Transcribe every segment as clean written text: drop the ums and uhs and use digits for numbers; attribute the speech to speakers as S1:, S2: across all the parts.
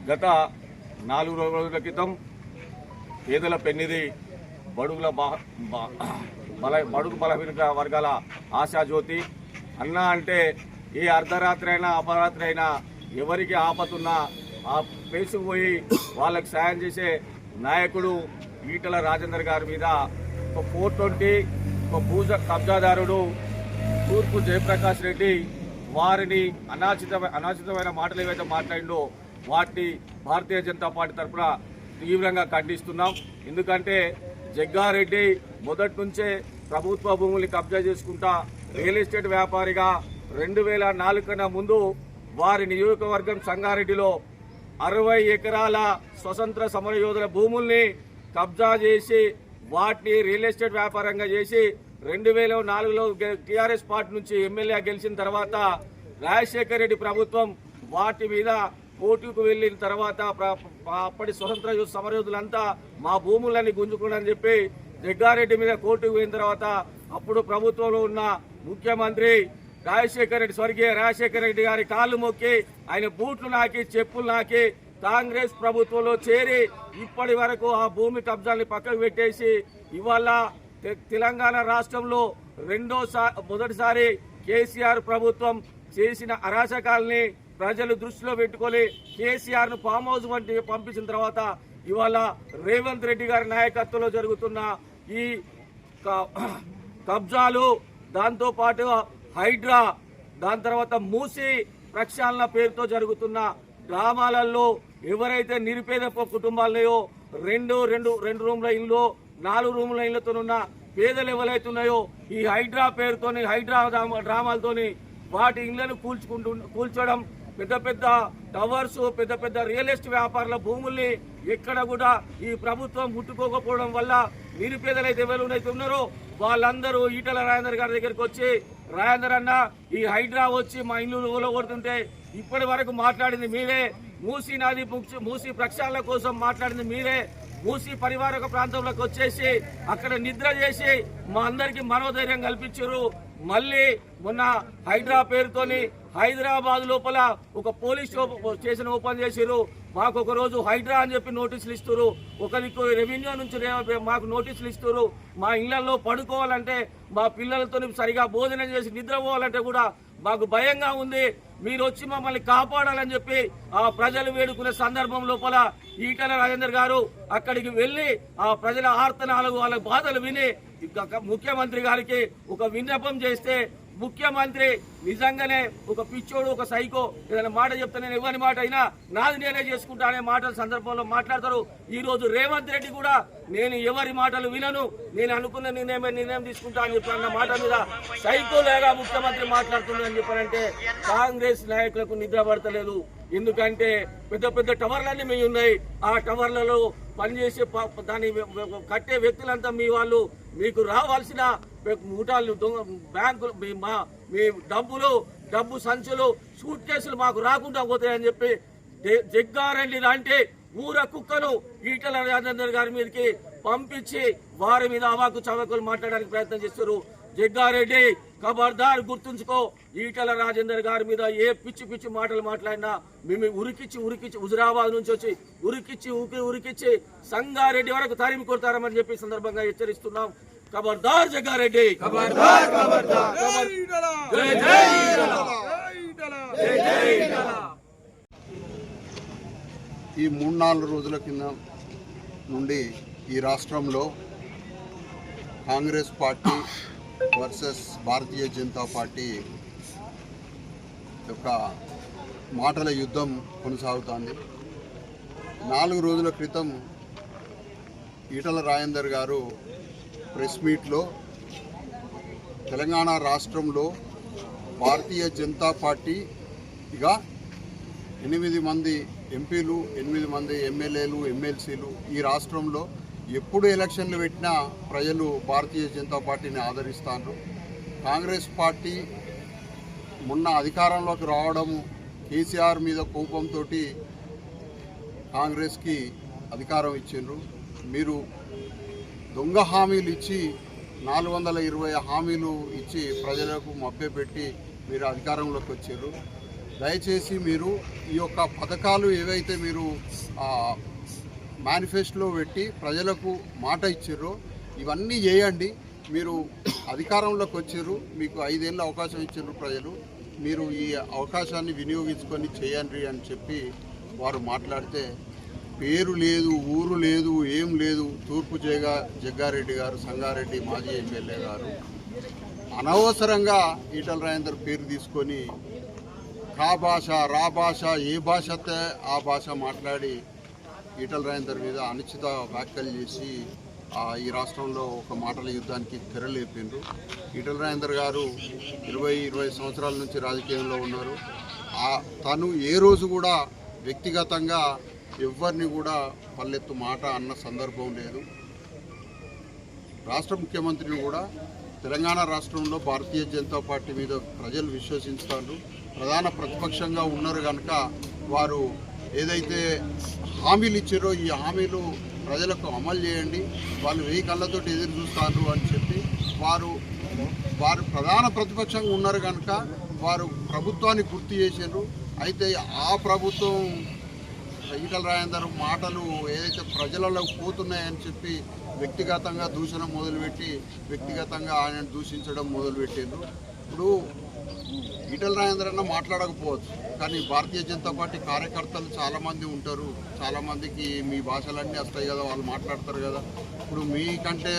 S1: గత 4 రోజుల క్రితం పేదల పెన్నిది బడుగు బలహీన వర్గాల ఆశాజ్యోతి అన్న అంటే ఏ అర్ధరాత్రి అయినా అపరాత్రి అయినా ఎవరికి ఆపతున్నా ఆ ప్లేసుకు పోయి వాళ్ళకి సాయం చేసే నాయకుడు ఈటల రాజేందర్ గారి మీద ఒక 420 ఒక భూజ కబ్జాదారుడు తూర్పు జయప్రకాష్ రెడ్డి వారిని అనాచితమైన మాటలు ఏవైతే మాట్లాడిండో వాటిని భారతీయ జనతా పార్టీ తరఫున తీవ్రంగా ఖండిస్తున్నాం. ఎందుకంటే జగ్గారెడ్డి మొదటి నుంచే ప్రభుత్వ భూముల్ని కబ్జా చేసుకుంటా రియల్ ఎస్టేట్ వ్యాపారిగా 2004 కన్నా ముందు వారి నియోజకవర్గం సంగారెడ్డిలో 60 ఎకరాల స్వతంత్ర సమరయోధుల భూముల్ని కబ్జా చేసి వాటిని రియల్ ఎస్టేట్ వ్యాపారంగా చేసి 2004లో టీఆర్ఎస్ పార్టీ నుంచి ఎమ్మెల్యే గెలిచిన తర్వాత రాజశేఖర రెడ్డి ప్రభుత్వం వాటి మీద కోర్టుకు వెళ్ళిన తర్వాత అప్పటి స్వతంత్ర సమరయోధులంతా మా భూములని గుంజుకున్నారని చెప్పి జగ్గారెడ్డి మీద కోర్టుకు పోయిన తర్వాత అప్పుడు ప్రభుత్వంలో ఉన్న ముఖ్యమంత్రి రాజశేఖర రెడ్డి స్వర్గీయ రాజశేఖర రెడ్డి గారి కాళ్ళు మొక్కి ఆయన బూట్లు నాకి చెప్పులు నాకి కాంగ్రెస్ ప్రభుత్వంలో చేరి ఇప్పటి వరకు ఆ భూమి కబ్జాల్ని పక్కకు పెట్టేసి ఇవాళ తెలంగాణ రాష్ట్రంలో మొదటిసారి కేసీఆర్ ప్రభుత్వం చేసిన అరాచకాల్ని ప్రజలు దృష్టిలో పెట్టుకొని కేసీఆర్ ను ఫామ్ హౌస్ వంటి పంపించిన తర్వాత ఇవాళ రేవంత్ రెడ్డి గారి నాయకత్వంలో జరుగుతున్న ఈ కబ్జాలు, దాంతో పాటు హైడ్రా, దాని తర్వాత మూసి ప్రక్షాళన పేరుతో జరుగుతున్న గ్రామాలలో ఎవరైతే నిరుపేద కుటుంబాలయో రెండు రూమ్ల ఇల్లు 4 రూముల ఇళ్లతోనున్న పేదలు ఎవరైతే ఉన్నాయో ఈ హైడ్రా పేరుతోని హైడ్రా డ్రామాలతోని వాటి ఇళ్లను కూల్చడం, పెద్ద పెద్ద టవర్స్, పెద్ద పెద్ద రియల్ ఎస్టేట్ వ్యాపారుల భూముల్ని ఎక్కడ కూడా ఈ ప్రభుత్వం ముట్టుకోకపోవడం వల్ల నిరుపేదలైతే ఎవరైతే ఉన్నారో వాళ్ళందరూ ఈటల రాజేందర్ గారి దగ్గరికి వచ్చి, రాజేందర్ అన్న ఈ హైడ్రా వచ్చి మా ఇల్లు ఊలగొడుతుంటే ఇప్పటి వరకు మాట్లాడింది మీరే, మూసీ ప్రక్షాళన కోసం మాట్లాడింది మీరే, మూసీ పరివారక ప్రాంతంలోకి వచ్చేసి అక్కడ నిద్ర చేసి మా అందరికి మనోధైర్యం కల్పించారు. మళ్ళీ మొన్న హైడ్రా పేరుతోని హైదరాబాద్ లోపల ఒక పోలీస్ స్టేషన్ ఓపెన్ చేసారు. మాకు ఒక రోజు హైడ్రా అని చెప్పి నోటీసులు ఇస్తారు, ఒకరికి రెవెన్యూ నుంచి మాకు నోటీసులు ఇస్తారు. మా ఇళ్లలో పడుకోవాలంటే, మా పిల్లలతో సరిగా భోజనం చేసి నిద్రపోవాలంటే కూడా మాకు భయంగా ఉంది. మీరు వచ్చి మమ్మల్ని కాపాడాలని చెప్పి ఆ ప్రజలు వేడుకునే సందర్భం లోపల ఈటల రాజేందర్ గారు అక్కడికి వెళ్లి ఆ ప్రజల ఆర్తనాలు, వాళ్ళ బాధలు విని ముఖ్యమంత్రి గారికి ఒక విన్నపం చేస్తే ముఖ్యమంత్రి నిజంగానే ఒక పిచ్చోడు, ఒక సైకో, ఏదైనా మాట చెప్తే నేను ఎవరి మాట అయినా నాది నేనే చేసుకుంటా అనే మాటల సందర్భంలో మాట్లాడతారు. ఈ రోజు రేవంత్ రెడ్డి కూడా నేను ఎవరి మాటలు వినను, నేను అనుకున్న నిర్ణయం తీసుకుంటా అని చెప్పి అన్న మాట మీద సైకోలేగా ముఖ్యమంత్రి మాట్లాడుతుంది అని చెప్పారంటే కాంగ్రెస్ నాయకులకు నిద్ర పడతలేదు. ఎందుకంటే పెద్ద పెద్ద టవర్లన్నీ మీ ఉన్నాయి, ఆ టవర్లలో పనిచేసే దాన్ని కట్టే వ్యక్తులంతా మీ వాళ్ళు, మీకు రావాల్సిన మూటాలు, బ్యాంకులు, మీ డబ్బు సంచులు, సూట్ కేసులు మాకు రాకుండా పోతాయని చెప్పి జగ్గారెడ్డి లాంటి ఊర కుక్కను ఈటల రాజేందర్ గారి మీదకి పంపించి వారి మీద అవాకు చవకులు మాట్లాడడానికి ప్రయత్నం చేస్తారు. జగ్గారెడ్డి ఖబర్దార్, గుర్తుంచుకో, ఈటల రాజేందర్ గారి మీద ఏ పిచ్చి మాటలు మాట్లాడినా మేము ఉరికిచ్చి హుజురాబాద్ నుంచి వచ్చి ఉరికిచ్చి సంగారెడ్డి వరకు తరిమి కొడతారని చెప్పి సందర్భంగా హెచ్చరిస్తున్నాం. ఖబర్దార్ జగ్గారెడ్డి, ఖబర్దార్.
S2: ఈ 3-4 రోజుల కింద నుండి ఈ రాష్ట్రంలో Congress party versus Bharatiya Janata party యొక్క మాటల యుద్ధం కొనసాగుతోంది. 4 రోజుల క్రితం ఈటల రాజేందర్ గారు ప్రెస్ మీట్లో తెలంగాణ రాష్ట్రంలో భారతీయ జనతా పార్టీగా 8 మంది ఎంపీలు, 8 మంది ఎమ్మెల్యేలు, ఎమ్మెల్సీలు ఈ రాష్ట్రంలో ఎప్పుడు ఎలక్షన్లు పెట్టినా ప్రజలు భారతీయ జనతా పార్టీని ఆదరిస్తారు. కాంగ్రెస్ పార్టీ మొన్న అధికారంలోకి రావడం, కేసీఆర్ మీద కోపంతో కాంగ్రెస్కి అధికారం ఇచ్చిండ్రు. మీరు దొంగ హామీలు ఇచ్చి 420 హామీలు ఇచ్చి ప్రజలకు మభ్యపెట్టి మీరు అధికారంలోకి వచ్చారు. దయచేసి మీరు ఈ యొక్క పథకాలు ఏవైతే మీరు మేనిఫెస్టోలో పెట్టి ప్రజలకు మాట ఇచ్చారో ఇవన్నీ చేయండి. మీరు అధికారంలోకి వచ్చారు, మీకు 5 ఏళ్ళ అవకాశం ఇచ్చారు ప్రజలు, మీరు ఈ అవకాశాన్ని వినియోగించుకొని చేయండి అని చెప్పి వారు మాట్లాడితే పేరు లేదు, ఊరు లేదు, ఏం లేదు. తూర్పు జగ్గారెడ్డి గారు, సంగారెడ్డి మాజీ ఎమ్మెల్యే గారు అనవసరంగా ఈటల రాజేందర్ పేరు తీసుకొని కా భాష, రా భాష, ఏ భాష అయితే ఆ భాష మాట్లాడి ఈటల రాజేందర్ మీద అనుచిత వ్యాఖ్యలు చేసి ఈ రాష్ట్రంలో ఒక మాటల యుద్ధానికి తెరలేపిండ్రు. ఈటల రాజేందర్ గారు 20 సంవత్సరాల నుంచి రాజకీయంలో ఉన్నారు. తను ఏ రోజు కూడా వ్యక్తిగతంగా ఎవరిని కూడా పల్లెత్తు మాట అన్న సందర్భం లేదు. రాష్ట్ర ముఖ్యమంత్రిని కూడా తెలంగాణ రాష్ట్రంలో భారతీయ జనతా పార్టీ మీద ప్రజలు విశ్వసిస్తారు. ప్రధాన ప్రతిపక్షంగా ఉన్నారు కనుక వారు ఏదైతే హామీలు ఇచ్చారో ఈ హామీలు ప్రజలకు అమలు చేయండి, వాళ్ళు 1000 కళ్ళతోటి ఎదురు చూస్తారు అని చెప్పి వారు ప్రధాన ప్రతిపక్షంగా ఉన్నారు కనుక వారు ప్రభుత్వాన్ని గుర్తు చేశారు. అయితే ఆ ప్రభుత్వం ఈటల రాజేందర్ మాటలు ఏదైతే ప్రజలలో పోతున్నాయని చెప్పి వ్యక్తిగతంగా దూషణ మొదలుపెట్టి వ్యక్తిగతంగా ఆయనను దూషించడం మొదలుపెట్టారు. ఇప్పుడు ఈటల రాజేందర్ అన్న మాట్లాడకపోవచ్చు, కానీ భారతీయ జనతా పార్టీ కార్యకర్తలు చాలామంది ఉంటారు. చాలామందికి మీ భాషలన్నీ వస్తాయి కదా, వాళ్ళు మాట్లాడతారు కదా. ఇప్పుడు మీకంటే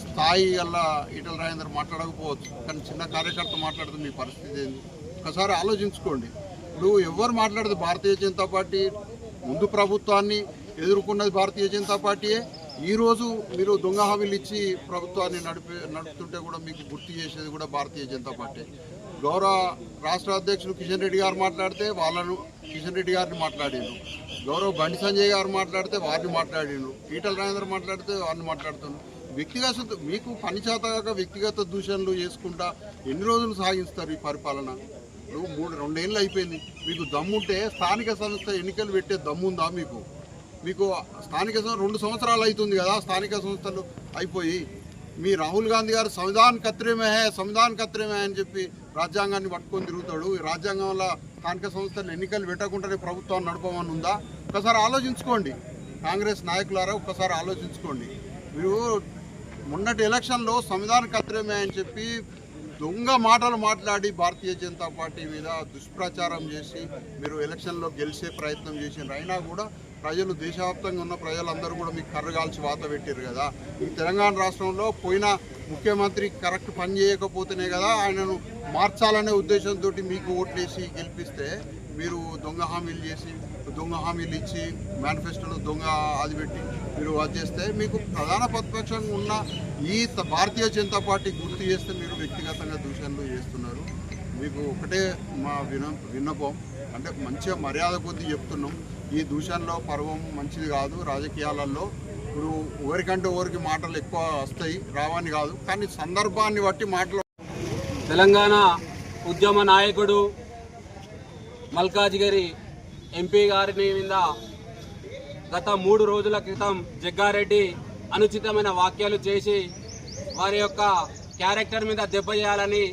S2: స్థాయి వల్ల ఈటల రాజేందర్ మాట్లాడకపోవచ్చు, కానీ చిన్న కార్యకర్త మాట్లాడితే మీ పరిస్థితి ఏంది ఒకసారి ఆలోచించుకోండి. ఇప్పుడు ఎవరు మాట్లాడితే భారతీయ జనతా పార్టీ ముందు ప్రభుత్వాన్ని ఎదుర్కొన్నది భారతీయ జనతా పార్టీయే. ఈరోజు మీరు దొంగ హామీలు ఇచ్చి ప్రభుత్వాన్ని నడుపుతుంటే కూడా మీకు గుర్తు చేసేది కూడా భారతీయ జనతా పార్టీ. గౌరవ రాష్ట్ర అధ్యక్షులు కిషన్ రెడ్డి గారు మాట్లాడితే కిషన్ రెడ్డి గారిని మాట్లాడిండ్రు, గౌరవ బండి సంజయ్ గారు మాట్లాడితే వారిని మాట్లాడిండ్రు, ఈటల రాజేందర్ మాట్లాడితే వారిని మాట్లాడుతున్నారు. వ్యక్తిగత మీకు పని చేతగాక వ్యక్తిగత దూషణలు చేసుకుంటా ఎన్ని రోజులు సాగిస్తారు ఈ పరిపాలన? ఇప్పుడు 2 ఏళ్ళు అయిపోయింది. మీకు దమ్ముంటే స్థానిక సంస్థ ఎన్నికలు పెట్టే దమ్ముందా మీకు స్థానిక 2 సంవత్సరాలు అవుతుంది కదా స్థానిక సంస్థలు అయిపోయి. మీ రాహుల్ గాంధీ గారు సంవిధాన్ ఖత్రేమే అని చెప్పి రాజ్యాంగాన్ని పట్టుకొని తిరుగుతాడు. ఈ రాజ్యాంగం వల్ల స్థానిక సంస్థలు ఎన్నికలు పెట్టకుండానే ప్రభుత్వాన్ని నడపమని ఉందా? ఒకసారి ఆలోచించుకోండి. కాంగ్రెస్ నాయకులారా ఒక్కసారి ఆలోచించుకోండి. మీరు మొన్నటి ఎలక్షన్లో సంవిధాన్ ఖత్రేమే అని చెప్పి దొంగ మాటలు మాట్లాడి భారతీయ జనతా పార్టీ మీద దుష్ప్రచారం చేసి మీరు ఎలక్షన్లో గెలిచే ప్రయత్నం చేసినారు. అయినా కూడా ప్రజలు, దేశవ్యాప్తంగా ఉన్న ప్రజలందరూ కూడా మీకు కర్రగాల్చి వాత పెట్టారు కదా. ఈ తెలంగాణ రాష్ట్రంలో పోయిన ముఖ్యమంత్రి కరెక్ట్ పని చేయకపోతేనే కదా ఆయనను మార్చాలనే ఉద్దేశంతో మీకు ఓట్లేసి గెలిపిస్తే మీరు దొంగ హామీలు ఇచ్చి మేనిఫెస్టోలో దొంగ అది పెట్టి మీరు అది చేస్తే మీకు ప్రధాన ప్రతిపక్షంగా ఉన్న ఈ భారతీయ జనతా పార్టీ గుర్తు చేస్తే మీరు వ్యక్తిగతంగా దూషణలు చేస్తున్నారు. మీకు ఒకటే మా విన్నపం, అంటే మంచిగా మర్యాద కొద్దీ చెప్తున్నాం, ఈ దూషణలో పర్వం మంచిది కాదు. రాజకీయాలలో ఇప్పుడు ఎవరికంటే ఎవరికి మాటలు ఎక్కువ వస్తాయి, రావని కాదు, కానీ సందర్భాన్ని బట్టి మాటలు.
S3: తెలంగాణ ఉద్యమ నాయకుడు మల్కాజిగిరి ఎంపీ గారిని మీద గత 3 రోజుల క్రితం జగ్గారెడ్డి అనుచితమైన వ్యాఖ్యలు చేసి వారి యొక్క క్యారెక్టర్ మీద దెబ్బ చేయాలని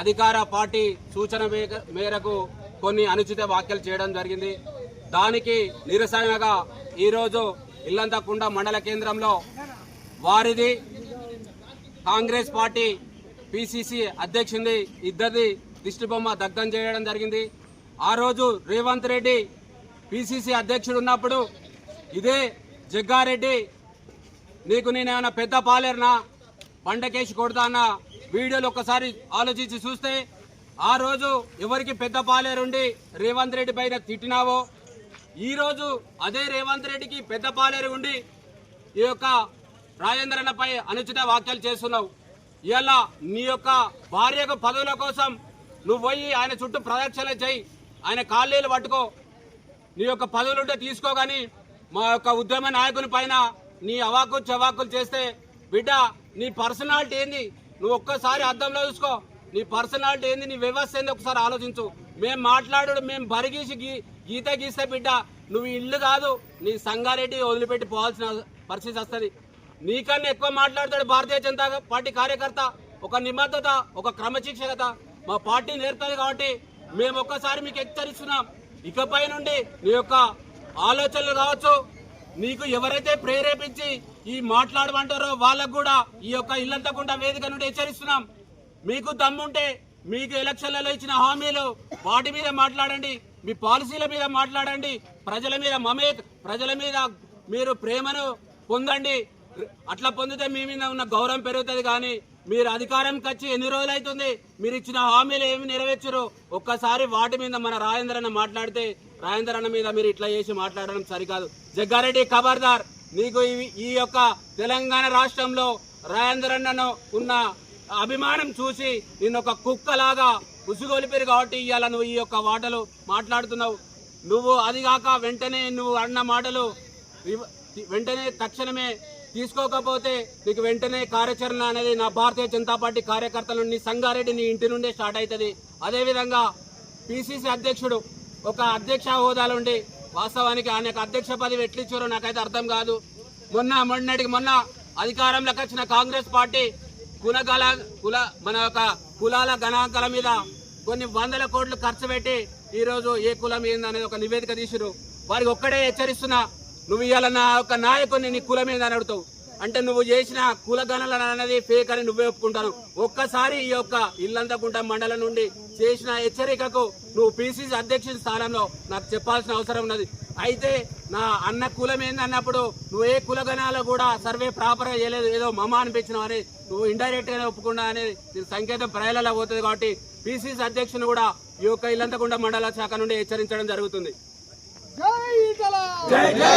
S3: అధికార పార్టీ సూచన మేరకు కొన్ని అనుచిత వ్యాఖ్యలు చేయడం జరిగింది. దానికి నిరసనగా ఈరోజు ఇల్లంతకుంట మండల కేంద్రంలో వారిది కాంగ్రెస్ పార్టీ పిసిసి అధ్యక్షుడి ఇద్దరిది దిష్టిబొమ్మ దగ్ధం చేయడం జరిగింది. ఆ రోజు రేవంత్ రెడ్డి పిసిసి అధ్యక్షుడు ఉన్నప్పుడు ఇదే జగ్గారెడ్డి నీకు నేనేమన్నా పెద్ద పాలేరునా, బండకేసి కొడతా అన్న వీడియోలు ఒక్కసారి ఆలోచించి చూస్తే ఆ రోజు ఎవరికి పెద్ద పాలేరుండి రేవంత్ రెడ్డి పైన తిట్టినావో, ఈరోజు అదే రేవంత్ రెడ్డికి పెద్ద పాలేరు ఉండి ఈ యొక్క రాజేంద్రన్నపై అనుచిత వ్యాఖ్యలు చేస్తున్నావు. ఇవాళ నీ యొక్క భార్యకు పదవుల కోసం నువ్వు పోయి ఆయన చుట్టూ ప్రదక్షిణ చేయి, ఆయన కాళ్ళేలు పట్టుకో, నీ యొక్క పదవులుంటే తీసుకో. కానీ మా యొక్క ఉద్యమ నాయకుని పైన నీ అవాకులు చవాకులు చేస్తే బిడ్డ నీ పర్సనాలిటీ ఏంది నువ్వు ఒక్కసారి అద్దంలో చూసుకో. నీ పర్సనాలిటీ ఏంది, నీ వ్యవస్థ ఏంది ఒకసారి ఆలోచించు. మేము మాట్లాడు, మేము బరిగీసి గీత గీస్తే బిడ్డ నువ్వు ఇల్లు కాదు నీ సంగారెడ్డి వదిలిపెట్టి పోవాల్సిన పరిస్థితి వస్తుంది. నీకన్నా ఎక్కువ మాట్లాడతాడు భారతీయ జనతా పార్టీ కార్యకర్త. ఒక నిబద్ధత, ఒక క్రమశిక్షణత మా పార్టీ నేర్పుతుంది. కాబట్టి మేము ఒక్కసారి మీకు హెచ్చరిస్తున్నాం, ఇకపై నుండి నీ యొక్క ఆలోచనలు కావచ్చు, నీకు ఎవరైతే ప్రేరేపించి ఈ మాట్లాడమంటారో వాళ్ళకు కూడా ఈ యొక్క ఇల్లంతకుండా వేదిక నుండి హెచ్చరిస్తున్నాం. మీకు దమ్ముంటే మీకు ఎలక్షన్లలో ఇచ్చిన హామీలు వాటి మీద మాట్లాడండి, మీ పాలసీల మీద మాట్లాడండి, ప్రజల మీద మీరు ప్రేమను పొందండి. అట్లా పొందితే మీ మీద ఉన్న గౌరవం పెరుగుతుంది. కానీ మీరు అధికారంకి వచ్చి ఎన్ని రోజులు అవుతుంది, మీరు ఇచ్చిన హామీలు ఏమి నెరవేర్చరు. ఒక్కసారి వాటి మీద మన రాజేందర్ అన్న మాట్లాడితే రాజేందర్ అన్న మీద మీరు ఇట్లా చేసి మాట్లాడడం సరికాదు. జగ్గారెడ్డి ఖబర్దార్, నీకు ఈ యొక్క తెలంగాణ రాష్ట్రంలో రాజేందర్ అన్నను ఉన్న అభిమానం చూసి నిన్ను ఒక కుక్కలాగా ఉసుగొలిపారు. కాబట్టి ఇవాళ నువ్వు ఈ యొక్క మాటలు మాట్లాడుతున్నావు. నువ్వు అదిగాక వెంటనే నువ్వు అన్న మాటలు వెంటనే తక్షణమే తీసుకోకపోతే నీకు వెంటనే కార్యాచరణ అనేది నా భారతీయ జనతా పార్టీ కార్యకర్తల నుండి సంగారెడ్డి నీ ఇంటి నుండే స్టార్ట్ అవుతుంది. అదేవిధంగా పిసిసి అధ్యక్షుడు ఒక అధ్యక్ష హోదాలో ఉండి వాస్తవానికి ఆయనకు అధ్యక్ష పదవి ఎట్లిచ్చారో నాకైతే అర్థం కాదు. మొన్న అధికారంలోకి వచ్చిన కాంగ్రెస్ పార్టీ మన యొక్క కులాల గణాంకాల మీద కొన్ని వందల కోట్లు ఖర్చు పెట్టి ఈరోజు ఏ కులం ఏందనేది ఒక నివేదిక తీసిరు. వారికి ఒక్కడే హెచ్చరిస్తున్నా, నువ్వు ఇవాళ నా యొక్క నాయకుడిని నీ కులం ఏందని అడుగుతావు అంటే నువ్వు చేసిన కుల గణన అనేది ఫేక్ అని నువ్వే ఒప్పుకుంటాను. ఒక్కసారి ఈ యొక్క ఇల్లంతకుంట మండలం నుండి చేసిన హెచ్చరికకు నువ్వు పిసిసి అధ్యక్షుడి స్థానంలో నాకు చెప్పాల్సిన అవసరం ఉన్నది. అయితే నా అన్న కులం ఏందన్నప్పుడు నువ్వు ఏ కులగణాలు కూడా సర్వే ప్రాపర్గా చేయలేదు, ఏదో మమ అనిపించినావు అని నువ్వు ఇండైరెక్ట్ గానే ఒప్పుకున్నా అనేది సంకేతం ప్రజలలో పోతుంది. కాబట్టి పిసిసి అధ్యక్షుని కూడా ఈ యొక్క ఇల్లంతకుంట మండల శాఖ నుండి హెచ్చరించడం జరుగుతుంది.
S4: జై జై